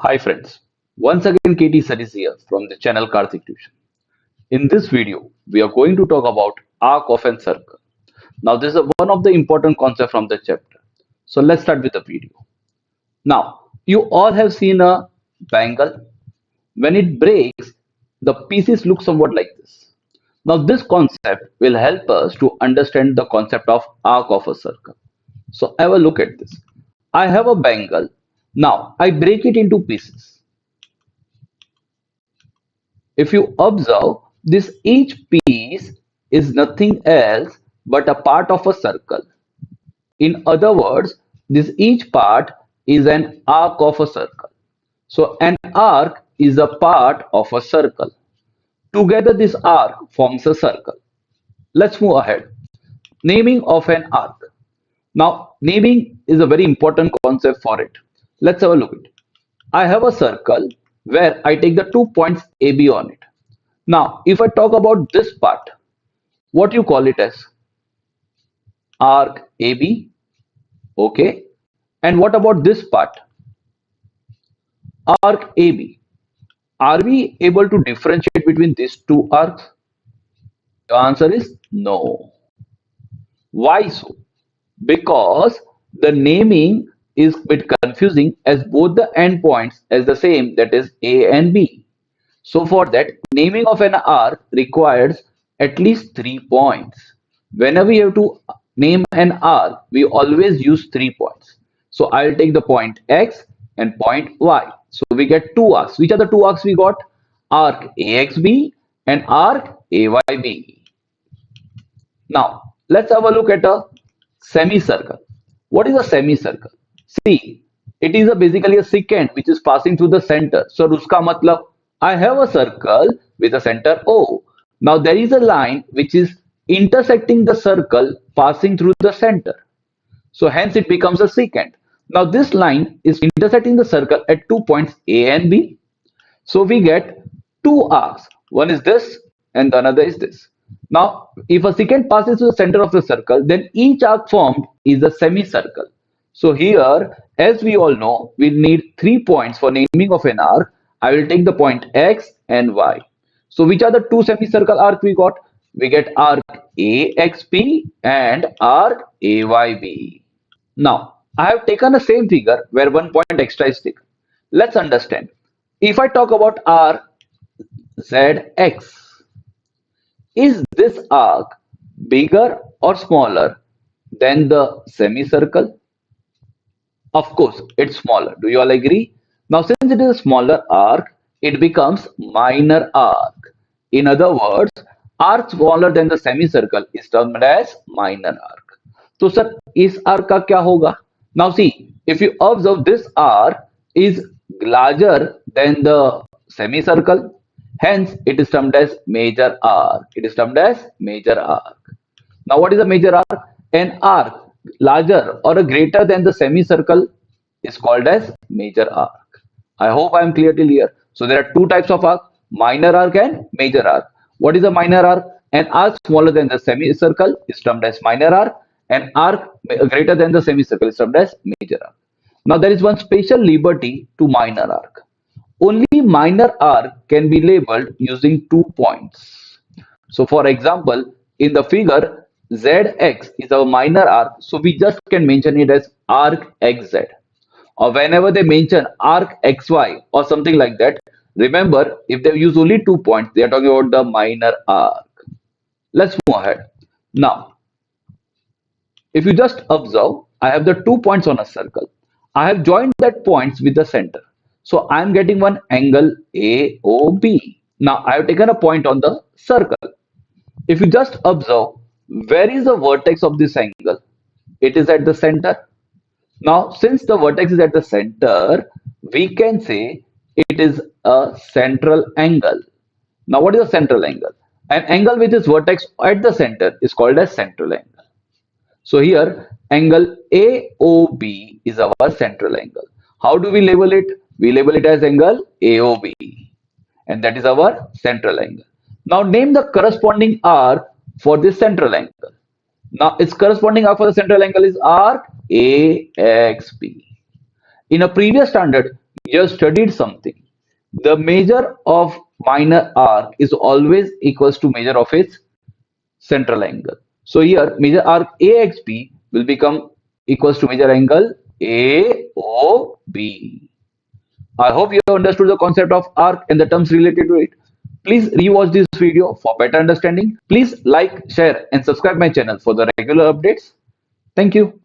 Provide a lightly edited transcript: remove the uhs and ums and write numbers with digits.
Hi friends, once again KT Saris here from the channel Kartik Tuitions. In this video, we are going to talk about arc of a circle. Now this is one of the important concepts from the chapter. So let's start with the video. Now, you all have seen a bangle. When it breaks, the pieces look somewhat like this. Now this concept will help us to understand the concept of arc of a circle. So have a look at this. I have a bangle. Now I break it into pieces. If you observe, this each piece is nothing else but a part of a circle. In other words, this each part is an arc of a circle. So an arc is a part of a circle. Together this arc forms a circle. Let's move ahead. Naming of an arc. Now naming is a very important concept for it. Let's have a look at it. I have a circle where I take the 2 points AB on it. Now, if I talk about this part, what you call it as? Arc AB, okay. And what about this part? Arc AB. Are we able to differentiate between these two arcs? The answer is no. Why so? Because the naming is a bit confusing as both the endpoints as the same, that is A and B. So for that, naming of an arc requires at least 3 points. Whenever we have to name an arc, we always use 3 points. So I'll take the point X and point Y. So we get two arcs. Which are the two arcs we got? Arc AXB and arc AYB. Now, let's have a look at a semicircle. What is a semicircle? See, it is basically a secant which is passing through the center. So, uska matlab, I have a circle with a center O. Now, there is a line which is intersecting the circle passing through the center. So, hence it becomes a secant. Now, this line is intersecting the circle at 2 points A and B. So, we get two arcs. One is this and the another is this. Now, if a secant passes through the center of the circle, then each arc formed is a semicircle. So here, as we all know, we need 3 points for naming of an arc. I will take the point X and Y. So which are the two semicircle arc we got? We get arc AXP and arc AYB. Now, I have taken the same figure where 1 point extra is taken. Let's understand. If I talk about arc ZX, is this arc bigger or smaller than the semicircle? Of course, it's smaller. Do you all agree? Now, since it is a smaller arc, it becomes minor arc. In other words, arc smaller than the semicircle is termed as minor arc. So, sir, is arc का क्या होगा? Now, see, if you observe, this arc is larger than the semicircle. Hence, it is termed as major arc. It is termed as major arc. Now, what is a major arc? An arc larger or greater than the semicircle is called as major arc. I hope I am clear till here. So, there are two types of arc, minor arc and major arc. What is a minor arc? An arc smaller than the semicircle is termed as minor arc. An arc greater than the semicircle is termed as major arc. Now, there is one special liberty to minor arc. Only minor arc can be labeled using 2 points. So for example, in the figure, ZX is a minor arc, so we just can mention it as arc XZ. Or whenever they mention arc XY or something like that, remember if they use only 2 points, they are talking about the minor arc. Let's move ahead. Now, if you just observe, I have the 2 points on a circle. I have joined that points with the center. So I am getting one angle AOB. Now I have taken a point on the circle. If you just observe, where is the vertex of this angle? It is at the center. Now, since the vertex is at the center, we can say it is a central angle. Now, what is a central angle? An angle with its vertex at the center is called as central angle. So here, angle AOB is our central angle. How do we label it? We label it as angle AOB, and that is our central angle. Now name the corresponding arc for this central angle. Now its corresponding arc for the central angle is arc AXB. In a previous standard, you have studied something. The measure of minor arc is always equals to measure of its central angle. So here measure arc AXB will become equals to measure angle AOB. I hope you have understood the concept of arc and the terms related to it. Please rewatch this video for better understanding. Please like, share and subscribe my channel for the regular updates. Thank you.